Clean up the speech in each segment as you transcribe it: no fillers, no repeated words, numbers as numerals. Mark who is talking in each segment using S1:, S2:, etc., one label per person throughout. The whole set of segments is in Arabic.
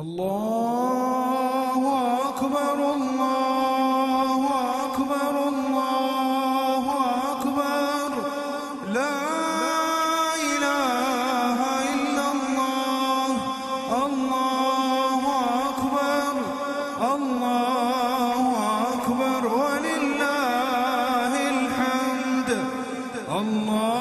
S1: الله أكبر الله أكبر الله أكبر لا إله إلا الله الله أكبر الله أكبر ولله الحمد الله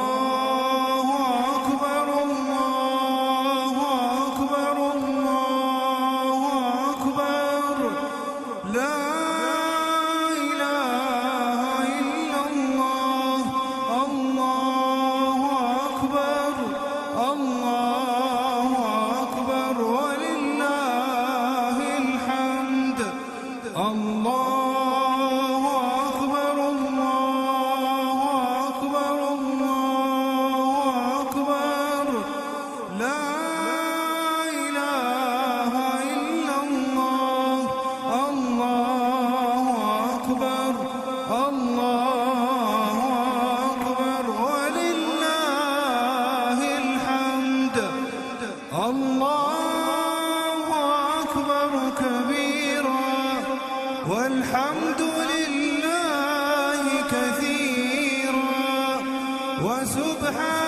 S1: والحمد لله كثيرا وسبحان